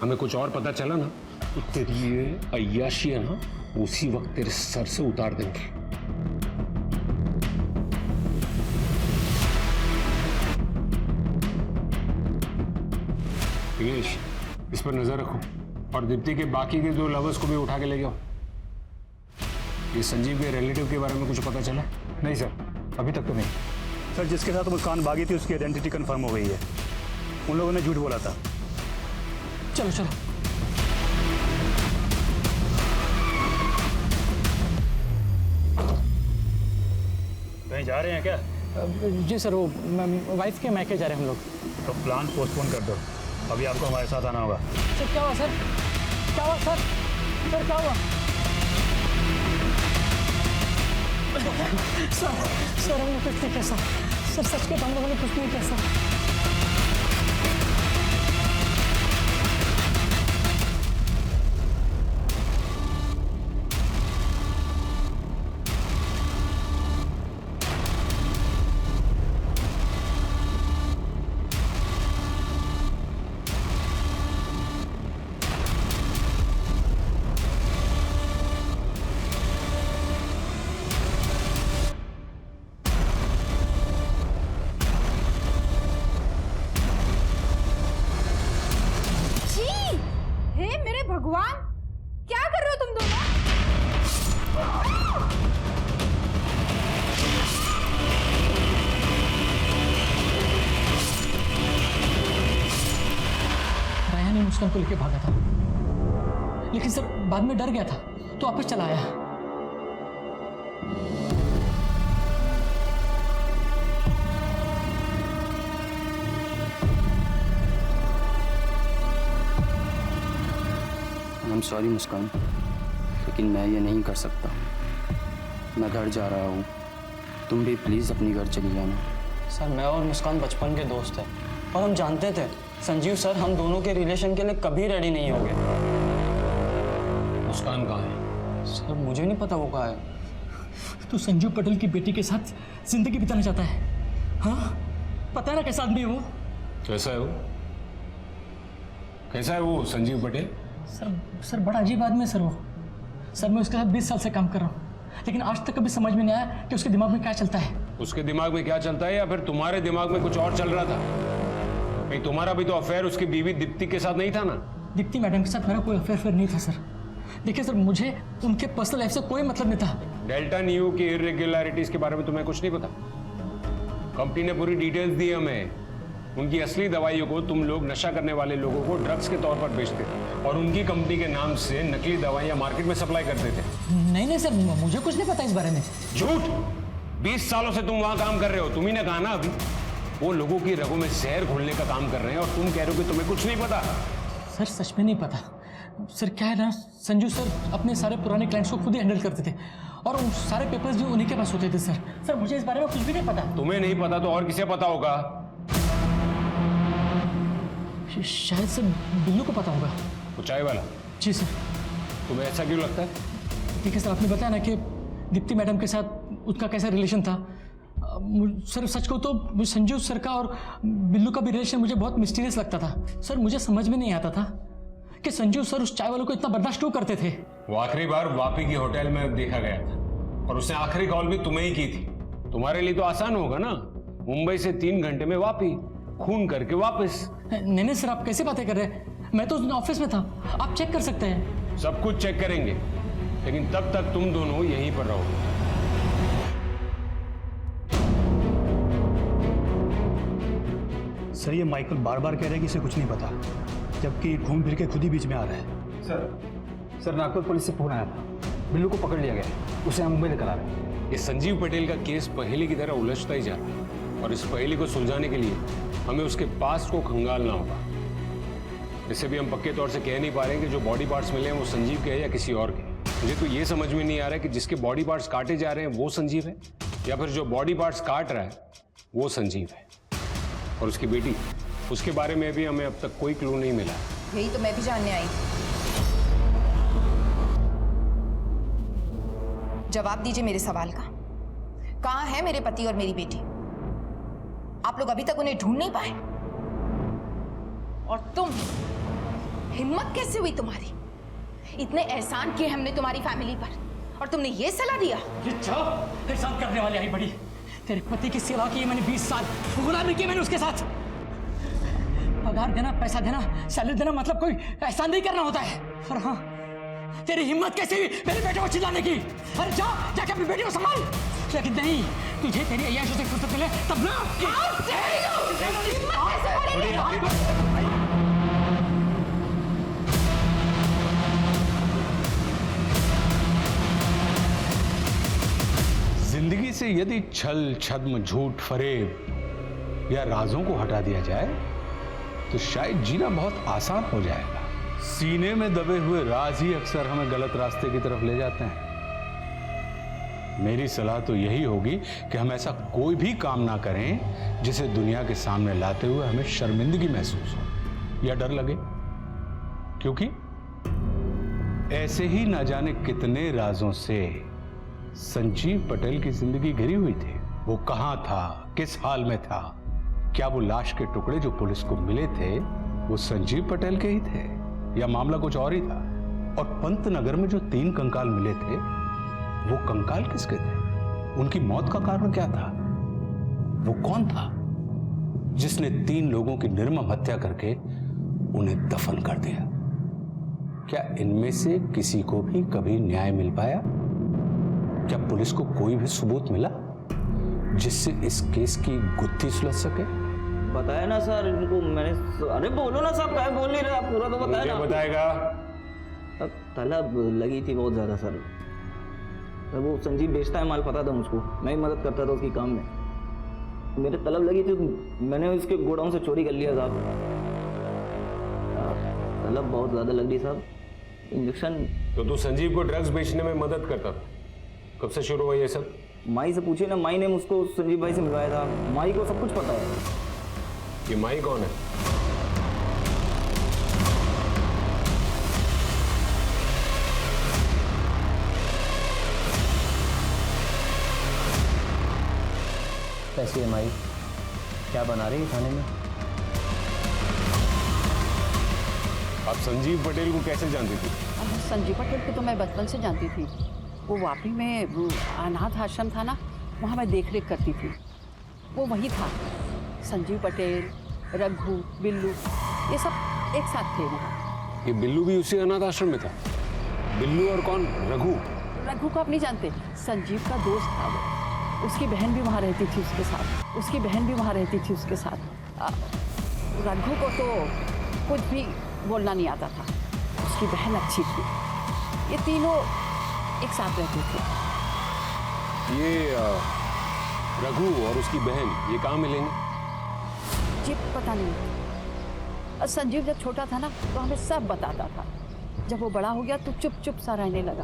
हमें कुछ और पता चला ना तो तेरी ये अय्याशी है ना, उसी वक्त तेरे सर से उतार देंगे। दिनेश, इस पर नजर रखो, और दीप्ति के बाकी के 2 लवर्स को भी उठा के ले जाओ। ये संजीव के रिलेटिव के बारे में कुछ पता चला? नहीं सर, अभी तक तो नहीं। सर जिसके साथ मुस्कान भागी थी उसकी आइडेंटिटी कंफर्म हो गई है। उन लोगों ने झूठ बोला था। चलो चलो। कहीं जा रहे हैं क्या? जी सर, वो वाइफ के मैके जा रहे हैं हम लोग। तो प्लान पोस्टपोन कर दो, अभी आपको हमारे साथ आना होगा। सर क्या हुआ सर? क्या हुआ सर? सर क्या हुआ? सर हमने कुछ नहीं किया सर। सर सच के हम लोगों ने कुछ नहीं किया सर। भगवान, क्या कर रहे हो तुम दोनों? राया ने मुस्कान को लेके भागा था, लेकिन सर बाद में डर गया था तो वापस चला आया। आई एम सॉरी मुस्कान, लेकिन मैं ये नहीं कर सकता। मैं घर जा रहा हूँ, तुम भी प्लीज़ अपनी घर चली जाना। सर मैं और मुस्कान बचपन के दोस्त हैं और हम जानते थे संजीव सर हम दोनों के रिलेशन के लिए कभी रेडी नहीं होंगे। मुस्कान कहाँ है? सर मुझे नहीं पता वो कहाँ है। तो संजीव पटेल की बेटी के साथ जिंदगी बिताना चाहता है? हाँ, पता है ना कैसा आदमी है वो? कैसा है वो? कैसा है वो संजीव पटेल? सर बड़ा अजीब आदमी है सर वो। सर मैं उसके साथ 20 साल से काम कर रहा हूँ, लेकिन आज तक कभी समझ में नहीं आया कि उसके दिमाग में क्या चलता है। उसके दिमाग में क्या चलता है, या फिर तुम्हारे दिमाग में कुछ और चल रहा था? कहीं तुम्हारा भी तो अफेयर उसकी बीवी दीप्ति के साथ नहीं था ना? दीप्ति मैडम के साथ मेरा कोई अफेयर नहीं था सर। देखिए सर, मुझे उनके पर्सनल लाइफ से कोई मतलब नहीं था। डेल्टा न्यू की इरेगुलरिटीज के बारे में तुम्हें कुछ नहीं पता? कंपनी ने पूरी डिटेल्स दी हमें। उनकी असली दवाइयों को तुम लोग नशा करने वाले लोगों को ड्रग्स के तौर पर बेचते थे और उनकी कंपनी के नाम से नकली दवाइयां मार्केट में सप्लाई करते थे। नहीं सर, मुझे कुछ नहीं पता इस बारे में। झूठ! 20 सालों से तुम वहां काम कर रहे हो। तुम ही ने कहा ना अभी, वो लोगों की रगों में जहर घोलने का काम कर रहे हैं और तुम कह रहे हो कि तुम्हें कुछ नहीं पता। सर सच में नहीं पता। सर क्या है ना, संजू सर अपने सारे पुराने क्लाइंट्स को खुद ही हैंडल करते थे और उन सारे पेपर्स भी उन्हीं के पास होते थे सर मुझे इस बारे में कुछ भी नहीं पता। तुम्हें नहीं पता तो और किसे पता होगा? शायद सर बिल्लू को पता होगा। वो चाय वाला? जी सर। तुम्हें ऐसा क्यों लगता है? देखिए सर, आपने बताया ना कि दीप्ति मैडम के साथ उसका कैसा रिलेशन था। सर सच को तो संजू सर का और बिल्लू का भी रिलेशन मुझे बहुत मिस्टीरियस लगता था। सर मुझे समझ में नहीं आता था कि संजू सर उस चाय वालों को इतना बर्दाश्त क्यों करते थे। वो आखिरी बार वापी की होटल में देखा गया था और उसने आखिरी कॉल भी तुम्हें ही की थी। तुम्हारे लिए तो आसान होगा ना, मुंबई से 3 घंटे में वापी, खून करके वापस। नहीं सर, आप कैसे बातें कर रहे हैं? मैं तो ऑफिस में था, आप चेक कर सकते हैं। सब कुछ चेक करेंगे, लेकिन तब तक तुम दोनों यहीं पर रहो। सर ये माइकल बार बार कह रहा है कि इसे कुछ नहीं पता, जबकि घूम फिर के खुद ही बीच में आ रहा है। सर नागपुर पुलिस से फोन आया था, बिल्लू को पकड़ लिया गया है, उसे हम मुंबई लेकर आ रहे हैं। ये संजीव पटेल का केस पहेली की तरह उलझता ही जा रहा है और इस पहेली को सुलझाने के लिए हमें उसके पास्ट को खंगालना होगा। इससे भी हम पक्के तौर से कह नहीं पा रहे हैं कि जो बॉडी पार्ट्स मिले हैं वो संजीव के हैं या किसी और के। मुझे तो ये समझ में नहीं आ रहा है कि जिसके बॉडी पार्ट्स काटे जा रहे हैं वो संजीव है या फिर जो बॉडी पार्ट्स काट रहा है वो संजीव है। और उसकी बेटी, उसके बारे में भी हमें अब तक कोई क्लू नहीं मिला। यही तो मैं भी जानने आई। जवाब दीजिए मेरे सवाल का। कहां है मेरे पति और मेरी बेटी? आप लोग अभी तक उन्हें ढूंढ नहीं पाए? और तुम, हिम्मत कैसे हुई तुम्हारी? इतने एहसान किए हमने तुम्हारी फैमिली पर और तुमने ये सलाह दिया? एहसान करने वाले आई बड़ी। तेरे पति की सेवा की मैंने 20 साल, गुलामी की मैंने उसके साथ। पगार देना, पैसा देना, सैलरी देना मतलब कोई एहसान नहीं करना होता है। और हाँ, तेरी हिम्मत कैसे हुई मेरे बेटे को चिल्लाने की? अरे जाके अपनी बेटी को संभाल। लेकिन नहीं, तुझे तेरी अय्याशों से फुर्सत मिले तब ना। जिंदगी से यदि छल, छद्म, झूठ, फरेब या राजों को हटा दिया जाए तो शायद जीना बहुत आसान हो जाएगा। सीने में दबे हुए राज ही अक्सर हमें गलत रास्ते की तरफ ले जाते हैं। मेरी सलाह तो यही होगी कि हम ऐसा कोई भी काम ना करें जिसे दुनिया के सामने लाते हुए हमें शर्मिंदगी महसूस हो या डर लगे, क्योंकि ऐसे ही ना जाने कितने राजों से संजीव पटेल की जिंदगी घिरी हुई थी। वो कहां था, किस हाल में था? क्या वो लाश के टुकड़े जो पुलिस को मिले थे वो संजीव पटेल के ही थे या मामला कुछ और ही था? और पंतनगर में जो 3 कंकाल मिले थे वो कंकाल किसके थे? उनकी मौत का कारण क्या था? वो कौन था जिसने 3 लोगों की निर्मम हत्या करके उन्हें दफन कर दिया? क्या इनमें से किसी को भी कभी न्याय मिल पाया? क्या पुलिस को कोई भी सबूत मिला जिससे इस केस की गुत्थी सुलझ सके? बताया ना सर इनको मैंने। अरे बोलो ना साहब, क्या बोल नहीं रहे आप? पूरा तो बताया ना। बताएगा? तलब लगी थी बहुत ज्यादा सर। वो संजीव बेचता है माल, पता था मुझको, मैं ही मदद करता था उसकी काम में। मेरे तलब लगी थी, मैंने उसके गोडाउन से चोरी कर लिया साहब। तलब बहुत ज्यादा लग रही साहब। इंजेक्शन। तो तू संजीव को ड्रग्स बेचने में मदद करता था? कब से शुरू हुआ ये सब? माई से पूछिए ना, माई ने मुझको संजीव भाई से मिलवाया था। माई को सब कुछ पता है। ये माई कौन है? कैसी है माई? क्या बना रही है खाने में? आप संजीव पटेल को कैसे जानती थी? संजीव पटेल को तो मैं बचपन से जानती थी। वो वापी में अनाथ आश्रम था ना, वहाँ मैं देख रेख करती थी। वो वही था। संजीव पटेल, रघु, बिल्लू, ये सब एक साथ थे वहाँ। ये बिल्लू भी उसी अनाथ आश्रम में था? बिल्लू और कौन? रघु? रघु को आप नहीं जानते, संजीव का दोस्त था वो। उसकी बहन भी वहाँ रहती थी उसके साथ। उसकी बहन भी वहाँ रहती थी उसके साथ। रघु को तो कुछ भी बोलना नहीं आता था। उसकी बहन अच्छी थी। ये तीनों एक साथ रहते थे। ये रघु और उसकी बहन ये कहाँ मिलेंगे? जी पता नहीं। संजीव जब छोटा था ना तो हमें सब बताता था। जब वो बड़ा हो गया तो चुप चुप सा रहने लगा।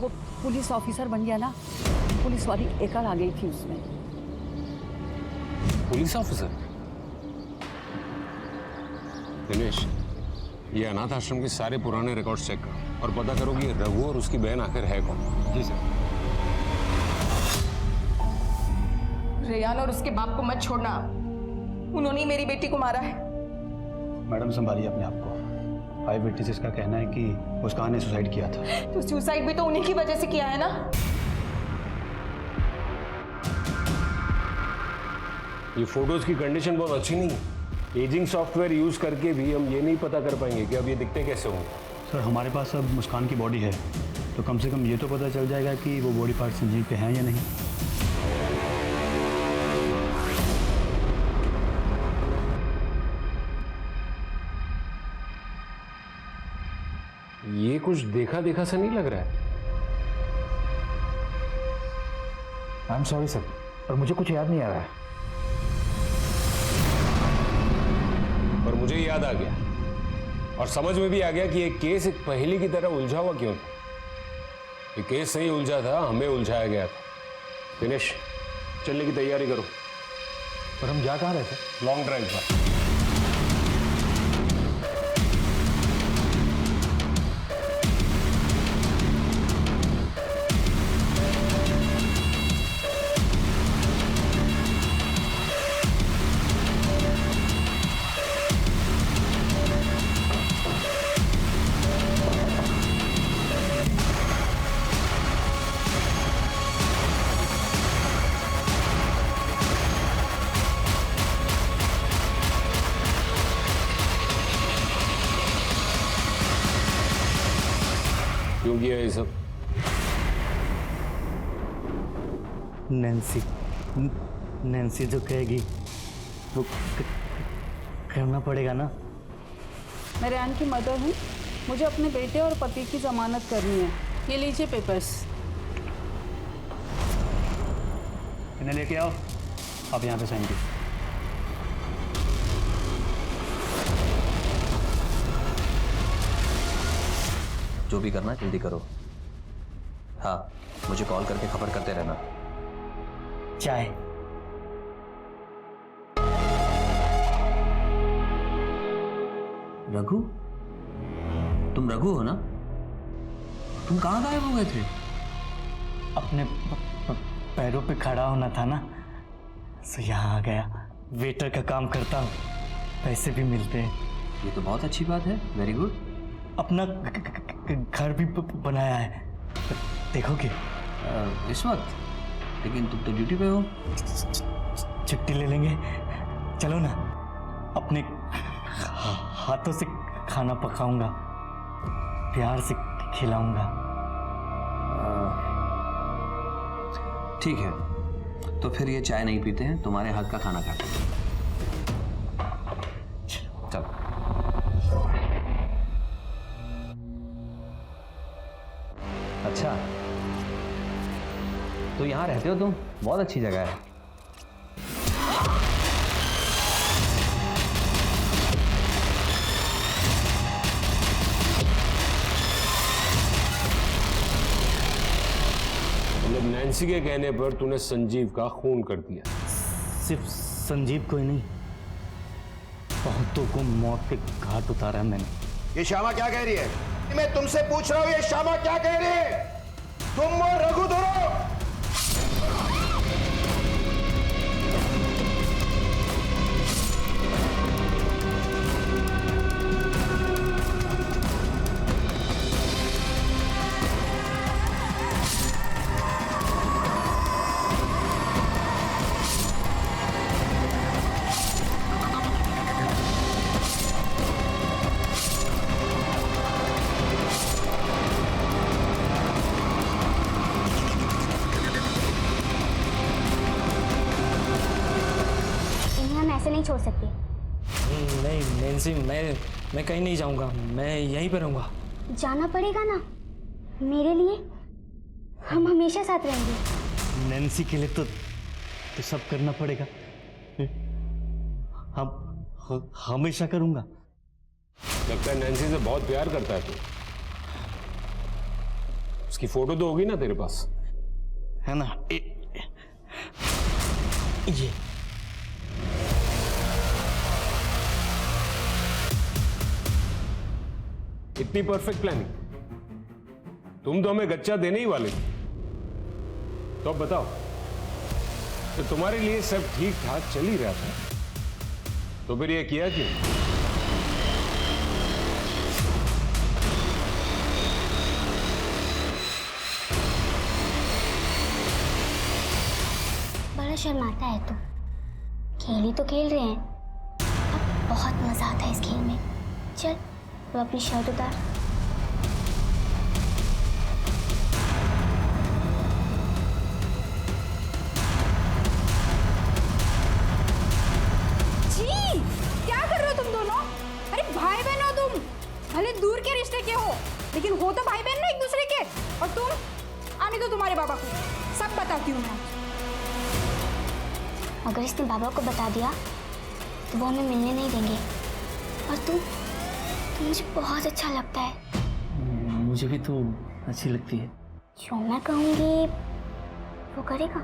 वो पुलिस ऑफिसर बन गया ना, पुलिस वाली एकड़ आ गई थी उसमें। Police officer? दिनेश, ये अनाथ आश्रम के सारे पुराने रिकॉर्ड्स चेक करो और पता करो कि रघु और उसकी बहन आखिर है कौन। जी सर। रेयान और उसके बाप को मत छोड़ना, उन्होंने ही मेरी बेटी को मारा है। मैडम संभालिए अपने आप को। 5 विटनेसेस का कहना है कि मुस्कान ने सुसाइड किया था। तो सुसाइड भी तो उन्हीं की वजह से किया है ना? ये फोटोज की कंडीशन बहुत अच्छी नहीं है। एजिंग सॉफ्टवेयर यूज करके भी हम ये नहीं पता कर पाएंगे कि अब ये दिखते कैसे होंगे। सर हमारे पास अब मुस्कान की बॉडी है, तो कम से कम ये तो पता चल जाएगा कि वो बॉडी पार्ट संजीव के हैं या नहीं। ये कुछ देखा देखा सा नहीं लग रहा है। आई एम सॉरी सर, और मुझे कुछ याद नहीं आ रहा है। पर मुझे याद आ गया और समझ में भी आ गया कि ये केस एक पहेली की तरह उलझा हुआ क्यों था। ये केस नहीं उलझा था, हमें उलझाया गया था। दिनेश, चलने की तैयारी करो। पर हम जा कहाँ रहे थे? लॉन्ग ड्राइव पर। क्यों किया ये सब? नैन्सी जो कहेगी वो करना पड़ेगा ना। मैं रेहान की मदर हूँ, मुझे अपने बेटे और पति की जमानत करनी है। ये लीजिए पेपर्स। इन्हें लेके आओ, आप यहाँ पे साइन कीजिए। जो भी करना जल्दी करो। हाँ, मुझे कॉल करके खबर करते रहना। चाय। रघु, तुम रघु हो ना? तुम कहाँ गायब हो गए थे? अपने पैरों पे खड़ा होना था ना, तो यहाँ आ गया। वेटर का काम करता हूँ, पैसे भी मिलते हैं। ये तो बहुत अच्छी बात है। Very good. अपना घर भी बनाया है, देखोगे? इस वक्त? लेकिन तुम तो ड्यूटी पे हो। छुट्टी ले लेंगे, चलो ना। अपने हाथों से खाना पकाऊंगा, प्यार से खिलाऊंगा। ठीक है, तो फिर ये चाय नहीं पीते हैं, तुम्हारे हाथ का खाना खाते हैं। चलो। अच्छा, तो यहाँ रहते हो तुम? बहुत अच्छी जगह है। मतलब नैन्सी के कहने पर तूने संजीव का खून कर दिया? सिर्फ संजीव को ही नहीं, बहुतों को मौत के घाट उतारा है मैंने। ये श्यामा क्या कह रही है? मैं तुमसे पूछ रहा हूं, ये श्यामा क्या कह रही है? तुम और रघु दोनों ऐसे नहीं छोड़ सकते। नहीं नैन्सी, मैं कहीं नहीं जाऊंगा, मैं यहीं पर रहूंगा। जाना पड़ेगा ना, मेरे लिए। हम हमेशा साथ रहेंगे। नैन्सी के लिए तो सब करना पड़ेगा। हम हमेशा करूंगा। लगता है नैन्सी से बहुत प्यार करता है तू। उसकी फोटो तो होगी ना तेरे पास? है ना? ये इतनी परफेक्ट प्लानिंग? तुम तो हमें गच्चा देने ही वाले थे। तो अब बताओ, तो तुम्हारे लिए सब ठीक ठाक चल ही रहा था, तो फिर ये किया क्यों? बड़ा शर्माता है तू। खेल ही तो खेल रहे हैं, अब बहुत मजा आता है इस खेल में। चल, वो अपनी शर्ट उतार। छी, क्या कर रहे हो तुम दोनों? अरे भाई बहन हो तुम, भले दूर के रिश्ते के हो, लेकिन हो तो भाई बहन ना एक दूसरे के। और तुम आने दो तुम्हारे बाबा को, सब बताती हूँ मैं। अगर इसने बाबा को बता दिया तो वो हमें मिलने नहीं देंगे। और तू मुझे बहुत अच्छा लगता है। मुझे भी तो अच्छी लगती है। जो मैं कहूँगी वो करेगा।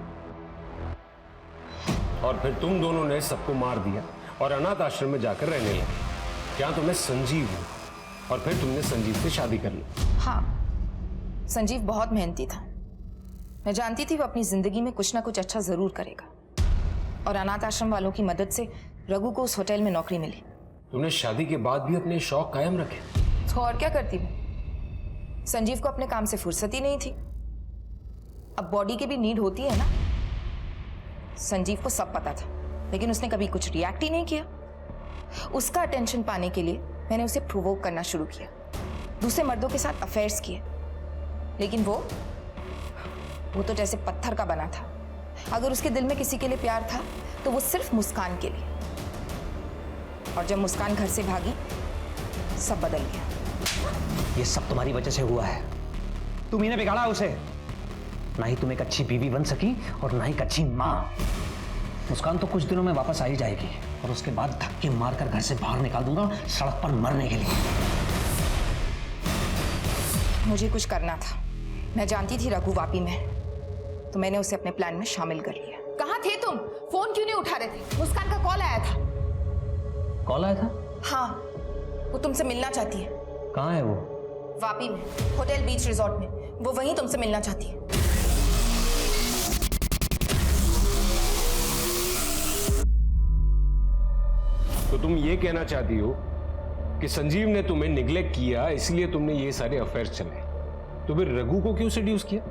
और फिर तुम दोनों ने सबको मार दिया और अनाथ आश्रम में जाकर रहने लगे। क्या तो मैं संजीव हूँ, और फिर तुमने संजीव से शादी कर ली। हाँ, संजीव बहुत मेहनती था। मैं जानती थी वो अपनी जिंदगी में कुछ ना कुछ अच्छा जरूर करेगा। और अनाथ आश्रम वालों की मदद से रघु को उस होटल में नौकरी मिली। तुमने शादी के बाद भी अपने शौक कायम रखे। तो और क्या करती मैं? संजीव को अपने काम से फुर्सत ही नहीं थी। अब बॉडी की भी नीड होती है ना। संजीव को सब पता था, लेकिन उसने कभी कुछ रिएक्ट ही नहीं किया। उसका अटेंशन पाने के लिए मैंने उसे प्रोवोक करना शुरू किया, दूसरे मर्दों के साथ अफेयर्स किए। लेकिन वो तो जैसे पत्थर का बना था। अगर उसके दिल में किसी के लिए प्यार था तो वो सिर्फ मुस्कान के लिए। और जब मुस्कान घर से भागी, सब बदल गया। ये सब तुम्हारी वजह से हुआ है। तुम ही ने बिगाड़ा उसे। ना ही तुम एक अच्छी बीवी बन सकी और ना ही एक अच्छी माँ। मुस्कान तो कुछ दिनों में वापस आ ही जाएगी, और उसके बाद धक्के मारकर घर से बाहर निकाल दूंगा, सड़क पर मरने के लिए। मुझे कुछ करना था। मैं जानती थी रघु वापी में, तो मैंने उसे अपने प्लान में शामिल कर लिया। कहाँ थे तुम? फोन क्यों नहीं उठा रहे थे? मुस्कान का कॉल आया था। कॉल आया था? हाँ, वो तुमसे मिलना चाहती है। कहाँ है वो? वापी में, होटल बीच रिजॉर्ट में। वो वहीं तुमसे मिलना चाहती है। तो तुम ये कहना चाहती हो कि संजीव ने तुम्हें निग्लेक्ट किया, इसलिए तुमने ये सारे अफेयर्स चलाए। तो फिर रघु को क्यों सेड्यूस किया?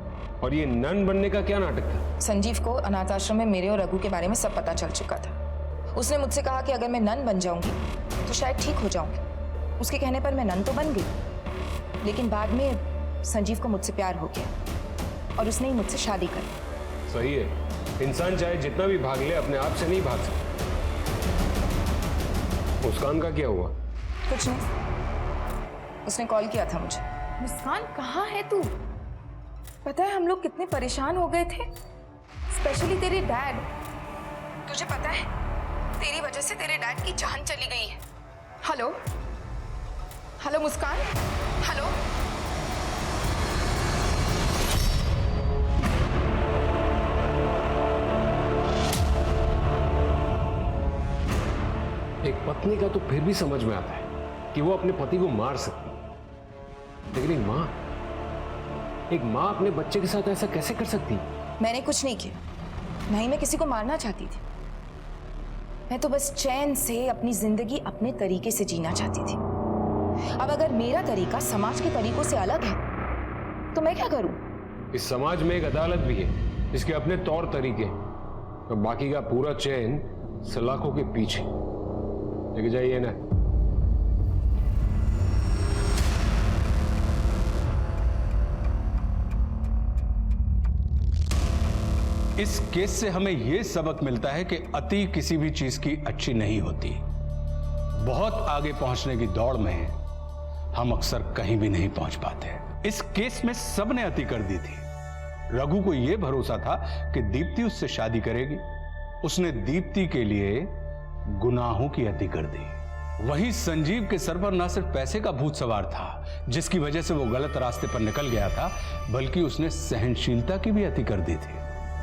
और ये नन बनने का क्या नाटक था? संजीव को अनाथ आश्रम में मेरे और रघु के बारे में सब पता चल चुका था। उसने मुझसे कहा कि अगर मैं नन बन जाऊंगी तो शायद ठीक हो जाऊंगी। उसके कहने पर मैं नन तो बन गई, लेकिन बाद में संजीव को मुझसे प्यार हो गया और उसने ही मुझसे शादी कर ली। सही है, इंसान चाहे जितना भी भाग ले, अपने आप से नहीं भाग सकता। मुस्कान का क्या हुआ? कुछ नहीं, उसने कॉल किया था मुझे। मुस्कान कहाँ है तू? पता है हम लोग कितने परेशान हो गए थे, स्पेशली तेरे डैड। तुझे पता है तेरी वजह से तेरे डैड की जान चली गई है। हेलो हेलो मुस्कान, हेलो। एक पत्नी का तो फिर भी समझ में आता है कि वो अपने पति को मार सकती है, लेकिन एक माँ अपने बच्चे के साथ ऐसा कैसे कर सकती है? मैंने कुछ नहीं किया, नहीं मैं किसी को मारना चाहती थी। मैं तो बस चैन से अपनी जिंदगी अपने तरीके से जीना चाहती थी। अब अगर मेरा तरीका समाज के तरीकों से अलग है तो मैं क्या करूं? इस समाज में एक अदालत भी है, इसके अपने तौर तरीके, और बाकी का पूरा चैन सलाखों के पीछे। लेके जाइए ना। इस केस से हमें यह सबक मिलता है कि अति किसी भी चीज की अच्छी नहीं होती। बहुत आगे पहुंचने की दौड़ में हम अक्सर कहीं भी नहीं पहुंच पाते। इस केस में सबने अति कर दी थी। रघु को यह भरोसा था कि दीप्ति उससे शादी करेगी। उसने दीप्ति के लिए गुनाहों की अति कर दी। वहीं संजीव के सर पर न सिर्फ पैसे का भूत सवार था, जिसकी वजह से वो गलत रास्ते पर निकल गया था, बल्कि उसने सहनशीलता की भी अति कर दी थी।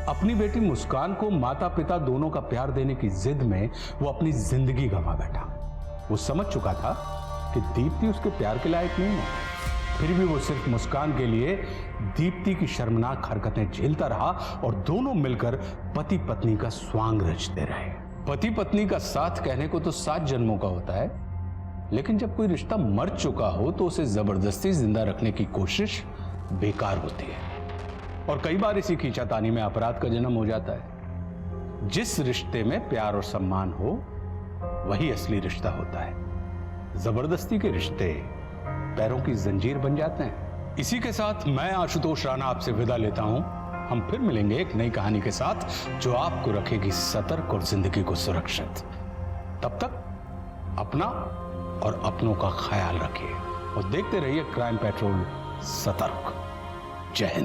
अपनी बेटी मुस्कान को माता पिता दोनों का प्यार देने की जिद में वो अपनी जिंदगी गंवा बैठा। वो समझ चुका था कि दीप्ति उसके प्यार के लायक नहीं है। फिर भी वो सिर्फ मुस्कान के लिए दीप्ति की शर्मनाक हरकतें झेलता रहा और दोनों मिलकर पति पत्नी का स्वांग रचते रहे। पति पत्नी का साथ कहने को तो 7 जन्मों का होता है, लेकिन जब कोई रिश्ता मर चुका हो तो उसे जबरदस्ती जिंदा रखने की कोशिश बेकार होती है। और कई बार इसी खींचातानी में अपराध का जन्म हो जाता है। जिस रिश्ते में प्यार और सम्मान हो वही असली रिश्ता होता है। जबरदस्ती के रिश्ते पैरों की जंजीर बन जाते हैं। इसी के साथ मैं आशुतोष राणा आपसे विदा लेता हूं। हम फिर मिलेंगे एक नई कहानी के साथ जो आपको रखेगी सतर्क और जिंदगी को सुरक्षित। तब तक अपना और अपनों का ख्याल रखिए। और देखते रहिए क्राइम पेट्रोल सतर्क। जय हिंद।